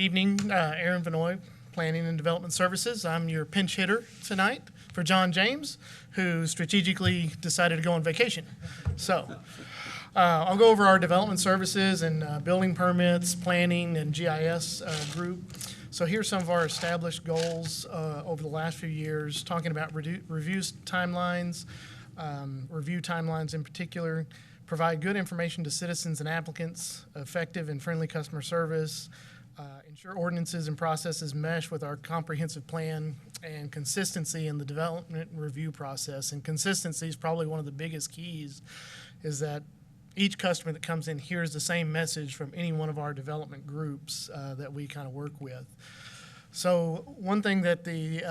evening, Aaron Vanoy, Planning and Development Services. I'm your pinch hitter tonight for John James, who strategically decided to go on vacation. So I'll go over our development services and building permits, planning, and GIS group. So here's some of our established goals over the last few years, talking about review timelines in particular, provide good information to citizens and applicants, effective and friendly customer service, ensure ordinances and processes mesh with our comprehensive plan, and consistency in the development and review process. And consistency is probably one of the biggest keys, is that each customer that comes in hears the same message from any one of our development groups that we kind of work with. So one thing that the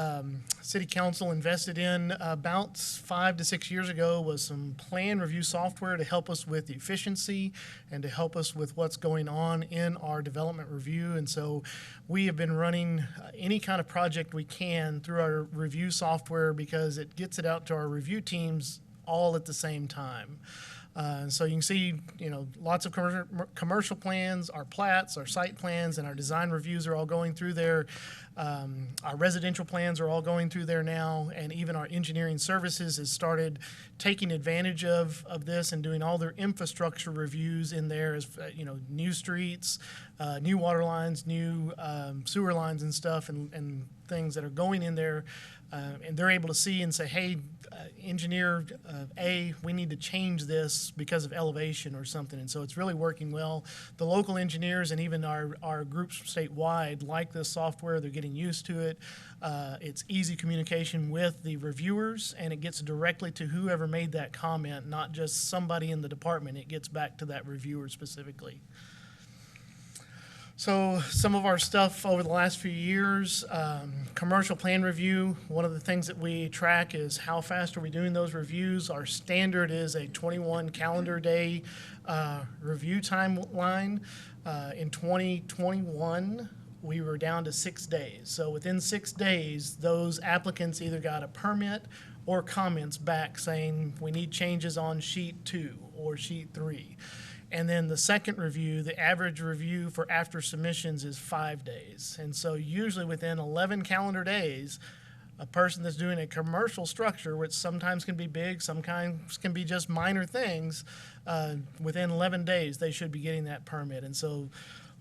City Council invested in about 5 to 6 years ago was some plan review software to help us with efficiency and to help us with what's going on in our development review. And so we have been running any kind of project we can through our review software because it gets it out to our review teams all at the same time. So you can see, lots of commercial plans, our plats, our site plans, and our design reviews are all going through there. Our residential plans are all going through there now, and even our engineering services has started taking advantage of this and doing all their infrastructure reviews in there, as new streets, new water lines, new sewer lines and stuff, and things that are going in there. And they're able to see and say, hey, engineer A, we need to change this because of elevation or something. And so it's really working well. The local engineers and even our groups statewide like this software. They're getting used to it. It's easy communication with the reviewers, and it gets directly to whoever made that comment, not just somebody in the department. It gets back to that reviewer specifically. So some of our stuff over the last few years, commercial plan review, one of the things that we track is how fast are we doing those reviews. Our standard is a 21 calendar day review timeline. In 2021, we were down to 6 days. So within 6 days, those applicants either got a permit or comments back saying we need changes on sheet 2 or sheet 3. And then the second review, the average review for after submissions is 5 days. And so usually within 11 calendar days, a person that's doing a commercial structure, which sometimes can be big, sometimes can be just minor things, within 11 days, they should be getting that permit. And so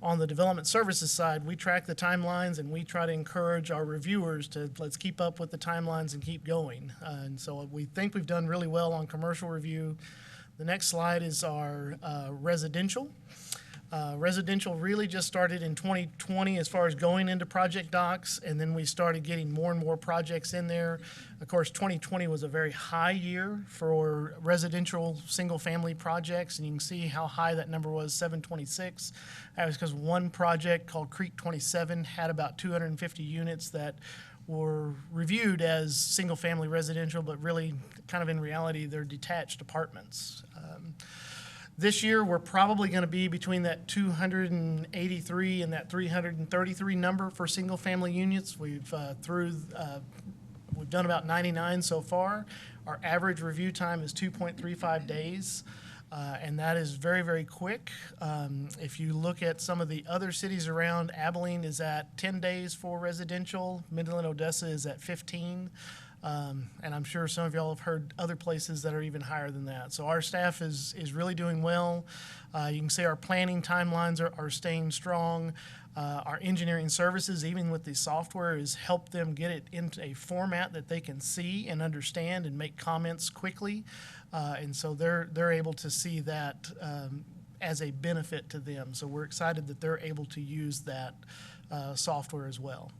on the development services side, we track the timelines and we try to encourage our reviewers to let's keep up with the timelines and keep going. And so we think we've done really well on commercial review. The next slide is our residential. Residential really just started in 2020 as far as going into project docs, and then we started getting more and more projects in there. Of course, 2020 was a very high year for residential single-family projects, and you can see how high that number was, 726. That was because one project called Creek 27 had about 250 units that were reviewed as single-family residential, but really, kind of in reality, they're detached apartments. This year, we're probably going to be between that 283 and that 333 number for single-family units. We've done about 99 so far. Our average review time is 2.35 days. And that is very, very quick. If you look at some of the other cities around, Abilene is at 10 days for residential. Midland, Odessa is at 15. And I'm sure some of y'all have heard other places that are even higher than that. So our staff is really doing well. You can see our planning timelines are staying strong. Our engineering services, even with the software, has helped them get it into a format that they can see and understand and make comments quickly. And so they're able to see that as a benefit to them. So we're excited that they're able to use that software as well.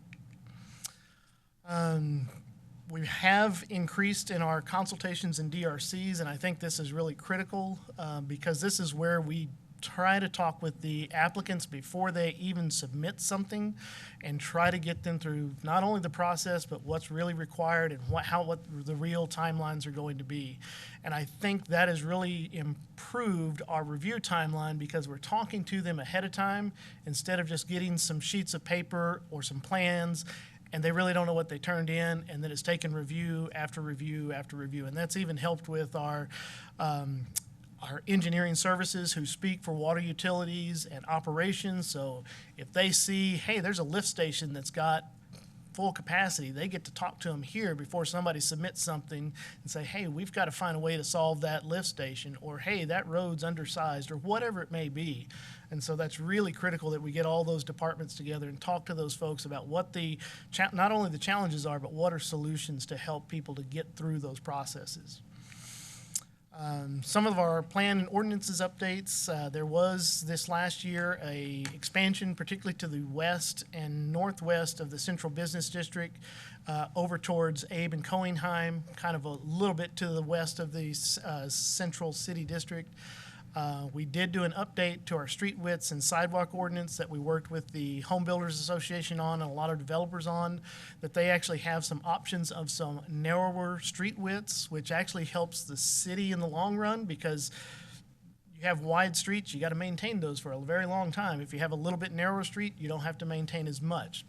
We have increased in our consultations and DRCs, and I think this is really critical because this is where we try to talk with the applicants before they even submit something and try to get them through not only the process, but what's really required and what the real timelines are going to be. And I think that has really improved our review timeline because we're talking to them ahead of time instead of just getting some sheets of paper or some plans and they really don't know what they turned in, and then it's taken review after review after review. And that's even helped with our our engineering services who speak for water utilities and operations. So if they see, hey, there's a lift station that's got full capacity, they get to talk to them here before somebody submits something and say, hey, we've got to find a way to solve that lift station, or hey, that road's undersized, or whatever it may be. And so that's really critical that we get all those departments together and talk to those folks about what not only the challenges are, but what are solutions to help people to get through those processes. Some of our plan and ordinances updates, there was this last year a expansion, particularly to the west and northwest of the Central Business District, over towards Abe and Cohenheim, kind of a little bit to the west of the Central City District. We did do an update to our street widths and sidewalk ordinance that we worked with the Home Builders Association on and a lot of developers on, that they actually have some options of some narrower street widths, which actually helps the city in the long run, because you have wide streets, you got to maintain those for a very long time. If you have a little bit narrower street, you don't have to maintain as much.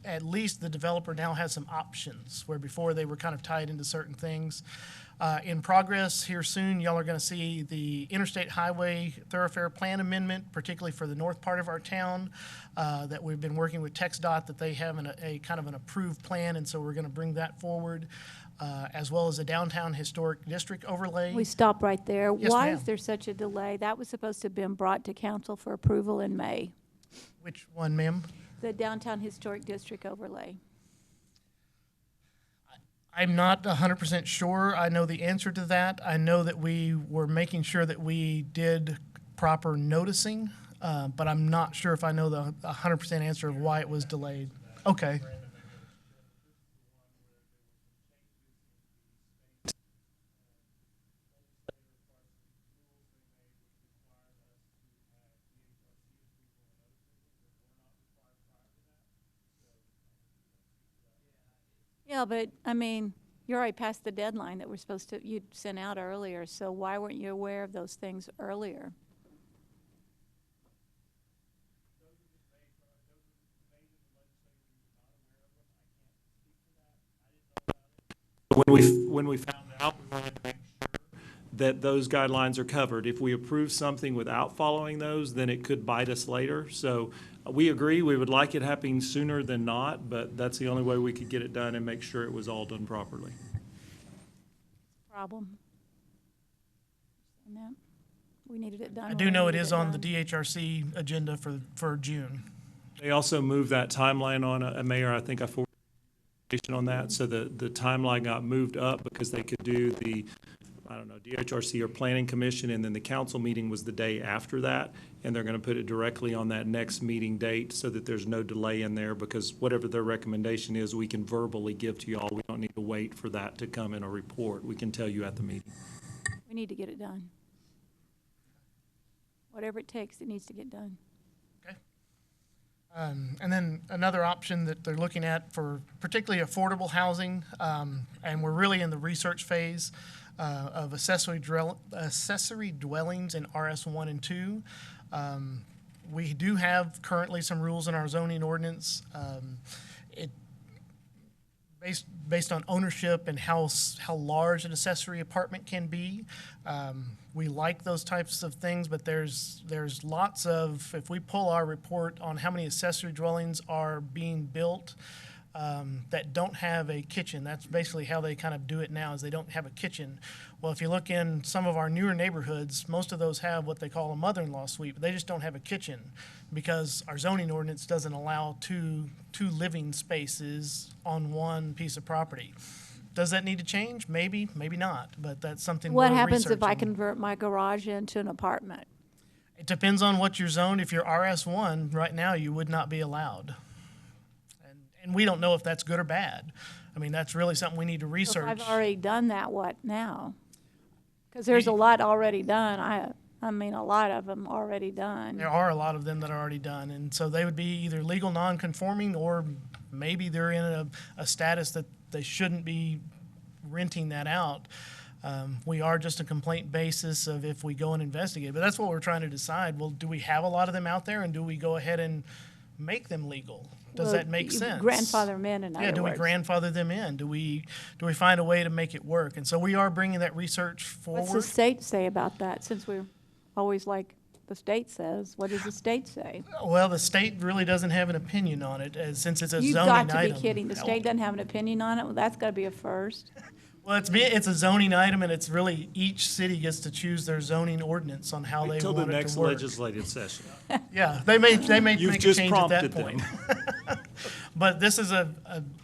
At least the developer now has some options, where before they were kind of tied into certain things. In progress here soon, y'all are going to see the Interstate Highway Thoroughfare Plan Amendment, particularly for the north part of our town, that we've been working with TxDOT, that they have a kind of an approved plan, and so we're going to bring that forward, as well as a Downtown Historic District overlay. We stop right there. Yes, Why ma'am. is there such a delay? That was supposed to have been brought to council for approval in May. Which one, ma'am? The Downtown Historic District overlay. I'm not 100% sure I know the answer to that. I know that we were making sure that we did proper noticing, but I'm not sure if I know the 100% answer of why it was delayed. Okay. Yeah, but I mean, you're already past the deadline that you'd sent out earlier, so why weren't you aware of those things earlier? When we found out, we wanted to make sure that those guidelines are covered. If we approve something without following those, then it could bite us later. So we agree, we would like it happening sooner than not, but that's the only way we could get it done and make sure it was all done properly. Problem. And that, we needed it done. I do know it is on the DHRC agenda for June. They also moved that timeline on, Mayor, I think I forwarded on that, so the timeline got moved up because they could do the, I don't know, DHRC or Planning Commission, and then the council meeting was the day after that, and they're going to put it directly on that next meeting date so that there's no delay in there, because whatever their recommendation is, we can verbally give to y'all. We don't need to wait for that to come in a report. We can tell you at the meeting. We need to get it done. Whatever it takes, it needs to get done. And then another option that they're looking at for particularly affordable housing, and we're really in the research phase of accessory dwellings in RS1 and 2. We do have currently some rules in our zoning ordinance. Based on ownership and how large an accessory apartment can be. We like those types of things, but there's lots of, if we pull our report on how many accessory dwellings are being built that don't have a kitchen, that's basically how they kind of do it now, is they don't have a kitchen. Well, if you look in some of our newer neighborhoods, most of those have what they call a mother-in-law suite, but they just don't have a kitchen because our zoning ordinance doesn't allow two living spaces on one piece of property. Does that need to change? Maybe, maybe not, but that's something What we're happens if I researching. convert my garage into an apartment? It depends on what you're zoned. If you're RS1, right now, you would not be allowed. And we don't know if that's good or bad. I mean, that's really something we need to So if research. I've already done that, what now? Because there's a lot already done. I mean, a lot of them already done. There are a lot of them that are already done, and so they would be either legal non-conforming, or maybe they're in a status that they shouldn't be renting that out. We are just a complaint basis of if we go and investigate, but that's what we're trying to decide. Well, do we have a lot of them out there, and do we go ahead and make them legal? Does Well, that make you sense? grandfather them in Yeah, other do we words. grandfather them in? Do we find a way to make it work? And so we are bringing that research forward. What's the state say about that, since we're always like the state says? What does the state say? Well, the state really doesn't have an opinion on it, since it's a You've zoning got to item. be kidding. The state doesn't have an opinion on it? Well, that's got to be a first. Well, it's a zoning item, and it's really each city gets to choose their zoning ordinance on how they Until the want it next to work. legislative session. Yeah, they may You've make a just change at that prompted them. point. But this is a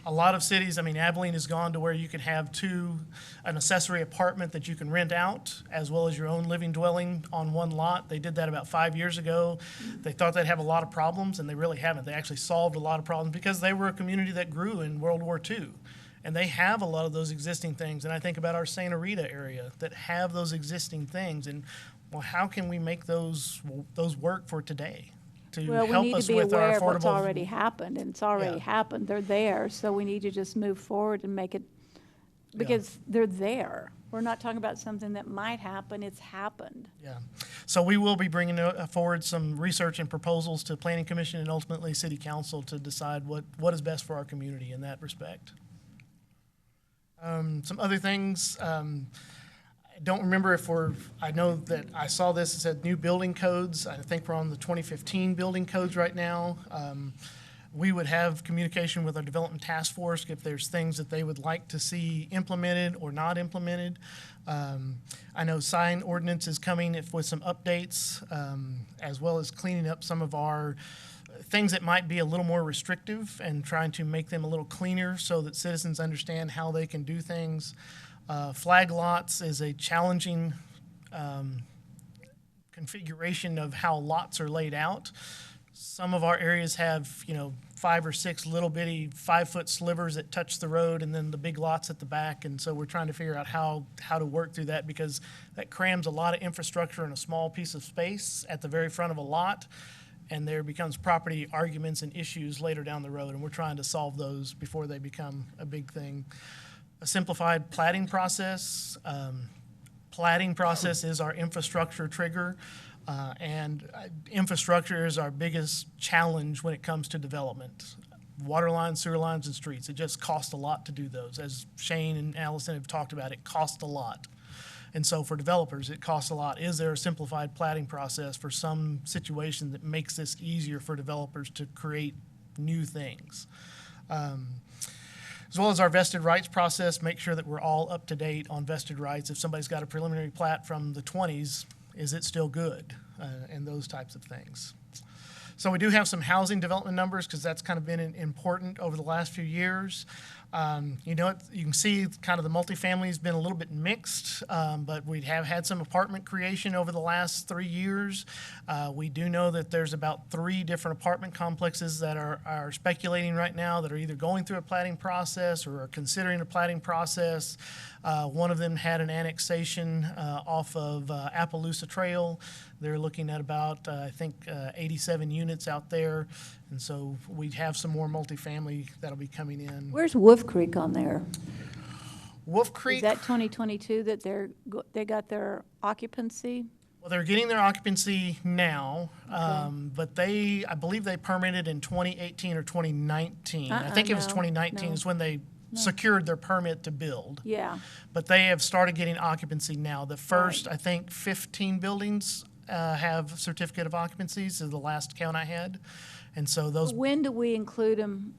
lot of cities, I mean, Abilene has gone to where you can have an accessory apartment that you can rent out, as well as your own living dwelling on one lot. They did that about 5 years ago. They thought they'd have a lot of problems, and they really haven't. They actually solved a lot of problems because they were a community that grew in World War II. And they have a lot of those existing things. And I think about our Santa Rita area that have those existing things. And, well, how can we make those work for today to Well, we help need us to be with our aware of what's affordable? already happened, and it's already Yeah. happened. They're there, so we need to just move forward and make it, because they're there. We're not talking about something that might happen, it's happened. Yeah. So we will be bringing forward some research and proposals to Planning Commission and ultimately City Council to decide what is best for our community in that respect. Some other things, I don't remember I know that I saw this, it said new building codes. I think we're on the 2015 building codes right now. We would have communication with our development task force if there's things that they would like to see implemented or not implemented. I know sign ordinance is coming with some updates, as well as cleaning up some of our things that might be a little more restrictive and trying to make them a little cleaner so that citizens understand how they can do things. Flag lots is a challenging configuration of how lots are laid out. Some of our areas have, 5 or 6 little bitty 5-foot slivers that touch the road, and then the big lots at the back. And so we're trying to figure out how to work through that, because that crams a lot of infrastructure in a small piece of space at the very front of a lot. And there becomes property arguments and issues later down the road, and we're trying to solve those before they become a big thing. A simplified platting process. Platting process is our infrastructure trigger, and infrastructure is our biggest challenge when it comes to development. Water lines, sewer lines, and streets. It just costs a lot to do those. As Shane and Allison have talked about, it costs a lot. And so for developers, it costs a lot. Is there a simplified platting process for some situation that makes this easier for developers to create new things? As well as our vested rights process, make sure that we're all up to date on vested rights. If somebody's got a preliminary plat from the 20s, is it still good? And those types of things. So we do have some housing development numbers, because that's kind of been important over the last few years. You can see kind of the multifamily has been a little bit mixed, but we have had some apartment creation over the last 3 years. We do know that there's about 3 different apartment complexes that are speculating right now that are either going through a platting process or are considering a platting process. One of them had an annexation off of Appaloosa Trail. They're looking at about, 87 units out there. And so we have some more multifamily that'll be coming in. Where's Wolf Creek on there? Wolf Creek, Is that 2022 that they got their occupancy? well, they're getting their occupancy now, but I believe they permitted in 2018 or 2019. I think it was no, 2019 no. is when they secured their permit to build. Yeah. But they have started getting occupancy now. The first, Right. I think, 15 buildings have certificate of occupancies, is the last count I had. And so those, When do we include them?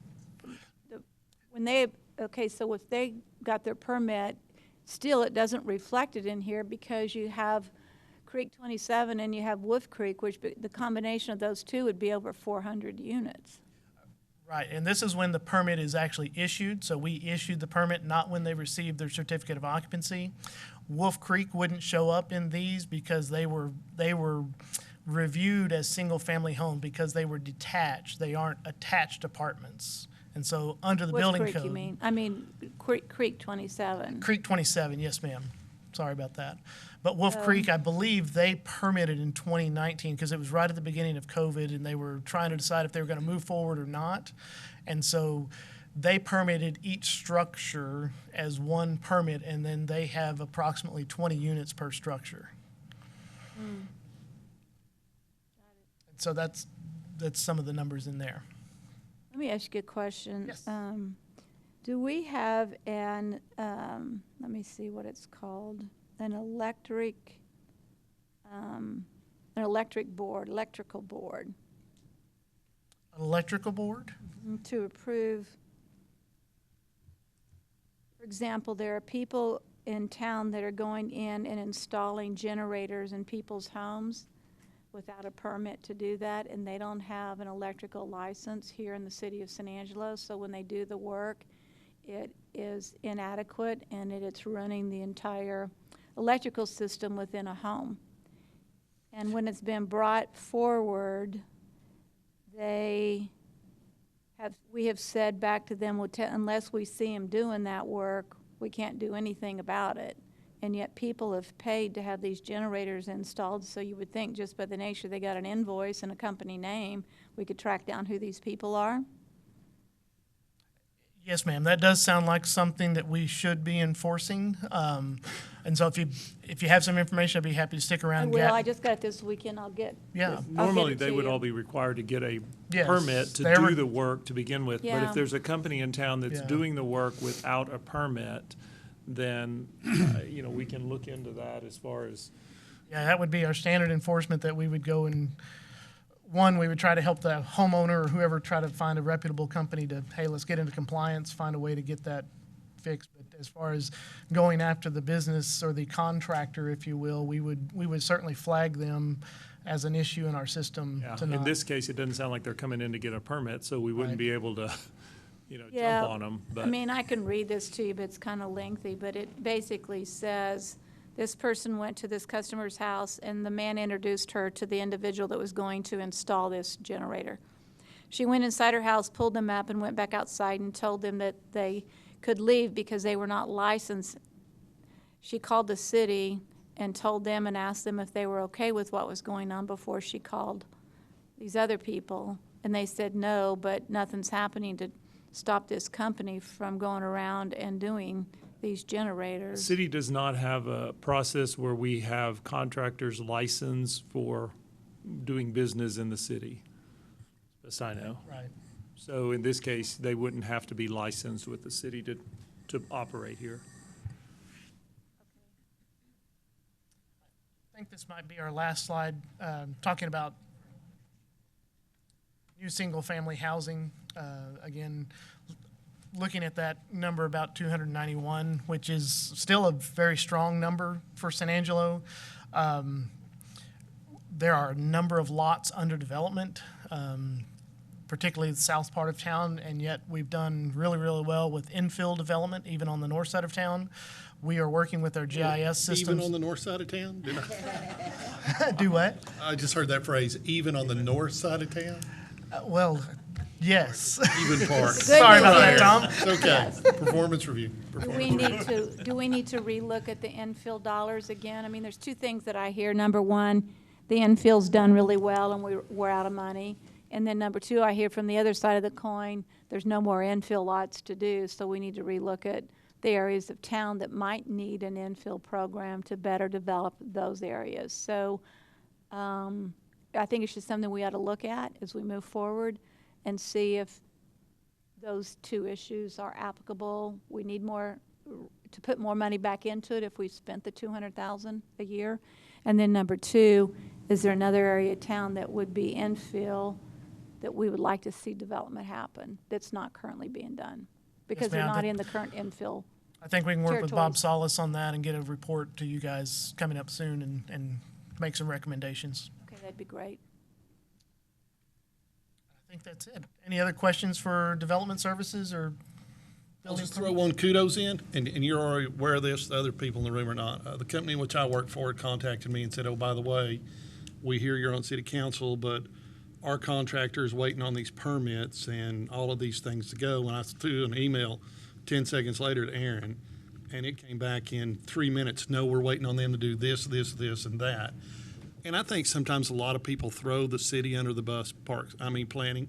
So if they got their permit, still it doesn't reflect it in here, because you have Creek 27 and you have Wolf Creek, which the combination of those two would be over 400 units. right, and this is when the permit is actually issued. So we issued the permit, not when they received their certificate of occupancy. Wolf Creek wouldn't show up in these because they were reviewed as single-family homes because they were detached. They aren't attached apartments. And so under the Wolf building Creek, code. you mean? I mean, Creek 27. Creek 27, yes, ma'am. Sorry about that. But Wolf Creek, I believe they permitted in 2019 because it was right at the beginning of COVID, and they were trying to decide if they were going to move forward or not. And so they permitted each structure as one permit, and then they have approximately 20 units per structure. So that's that's some of the numbers in there. Let me ask you a question. Yes. Do we have let me see what it's called, an electrical board, An electrical board? to approve? For example, there are people in town that are going in and installing generators in people's homes without a permit to do that, and they don't have an electrical license here in the city of San Angelo, so when they do the work, it is inadequate, and it's running the entire electrical system within a home. And when it's been brought forward, we have said back to them, unless we see them doing that work, we can't do anything about it. And yet people have paid to have these generators installed, so you would think just by the nature they got an invoice and a company name, we could track down who these people are. Yes, ma'am. That does sound like something that we should be enforcing. And so if you have some information, I'd be happy to stick around. and Well, get- I just got it this weekend, I'll get. Yeah. Normally, it they to would you. all be required to get a Yes, permit to they were- do the work to begin with. But Yeah. if there's a company in town that's Yeah. doing the work without a permit, then, we can look into that as far as, Yeah, that would be our standard enforcement, that we would go and, one, we would try to help the homeowner or whoever try to find a reputable company to, hey, let's get into compliance, find a way to get that fixed. But as far as going after the business or the contractor, if you will, we would certainly flag them as an issue in our system yeah. to In not. this case, it doesn't sound like they're coming in to get a permit, so we wouldn't Right. be able to, Yeah, jump on them. I But mean, I can read this to you, but it's kind of lengthy, but it basically says, this person went to this customer's house, and the man introduced her to the individual that was going to install this generator. She went inside her house, pulled them up, and went back outside and told them that they could leave because they were not licensed. She called the city and told them and asked them if they were okay with what was going on before she called these other people. And they said no, but nothing's happening to stop this company from going around and doing these the generators. city does not have a process where we have contractors licensed for doing business in the city, as I know. Right. So in this case, they wouldn't have to be licensed with the city to operate here. I think this might be our last slide, talking about new single-family housing. Again, looking at that number, about 291, which is still a very strong number for San Angelo. There are a number of lots under development, particularly the south part of town, and yet we've done really, really well with infill development, even on the north side of town. We are working with our GIS systems. Even on the north side of town? Do what? I just heard that phrase, even on the north side of town? Well, yes. Even part. Sorry about that, There. Tom. It's okay. Performance review. Do we need to relook at the infill dollars again? I mean, there's two things that I hear. Number one, the infill's done really well and we're out of money. And then number two, I hear from the other side of the coin, there's no more infill lots to do, so we need to relook at the areas of town that might need an infill program to better develop those areas. So I think it's just something we ought to look at as we move forward and see if those two issues are applicable. We need to put more money back into it if we spent the $200,000 a year. And then number two, is there another area of town that would be infill that we would like to see development happen that's not currently being done? Because they're ma'am. not in the current infill. I think we can work with Bob Territories. Solis on that and get a report to you guys coming up soon and make some recommendations. Okay, that'd be great. I think that's it. Any other questions for development services or I'll building? just throw one kudos in, and you're already aware of this, the other people in the room are not. The company in which I work for contacted me and said, oh, by the way, we hear you're on city council, but our contractor is waiting on these permits and all of these things to go. And I threw an email 10 seconds later to Aaron, and it came back in 3 minutes. No, we're waiting on them to do this, and that. And I think sometimes a lot of people throw the city under the bus, planning,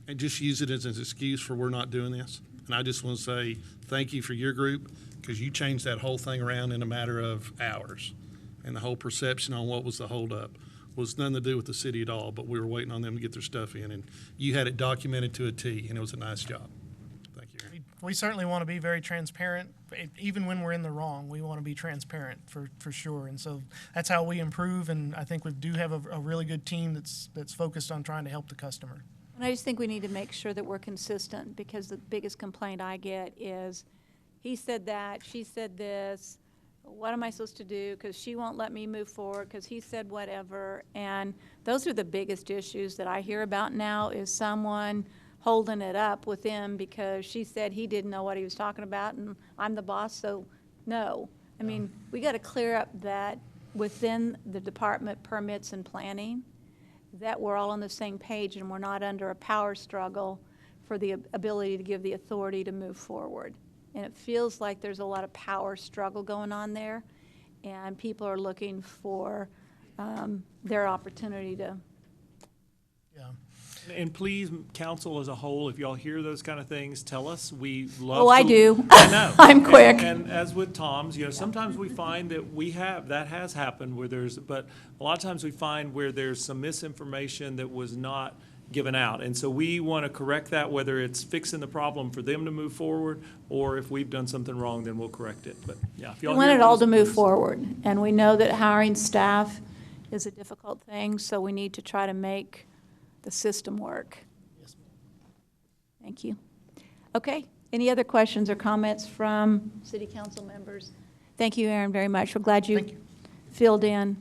and just use it as an excuse for we're not doing this. And I just want to say thank you for your group, because you changed that whole thing around in a matter of hours, and the whole perception on what was the holdup. was nothing to do with the city at all, but we were waiting on them to get their stuff in, and you had it documented to a T, and it was a nice job. Thank you, Aaron. We certainly want to be very transparent. Even when we're in the wrong, we want to be transparent for sure. And so that's how we improve, and I think we do have a really good team that's focused on trying to help the customer. And I just think we need to make sure that we're consistent, because the biggest complaint I get is, he said that, she said this, what am I supposed to do? Because she won't let me move forward, because he said whatever. And those are the biggest issues that I hear about now, is someone holding it up with him because she said he didn't know what he was talking about, and I'm the boss, so no. I mean, we got to clear up that within the department permits and planning, that we're all on the same page and we're not under a power struggle for the ability to give the authority to move forward. And it feels like there's a lot of power struggle going on there, and people are looking for their opportunity to. Yeah. And please, council as a whole, if y'all hear those kind of things, tell us. We love. Oh, I do. I know. I'm quick. And as with Tom's, sometimes we find that that has happened where but a lot of times we find where there's some misinformation that was not given out. And so we want to correct that, whether it's fixing the problem for them to move forward, or if we've done something wrong, then we'll correct it. But yeah, if y'all We want hear it all those, to move please. forward, and we know that hiring staff is a difficult thing, so we need to try to make the system work. Yes, ma'am. Thank you. Okay, any other questions or comments from city council members? Thank you, Aaron, very much. We're glad Thank you you. filled in.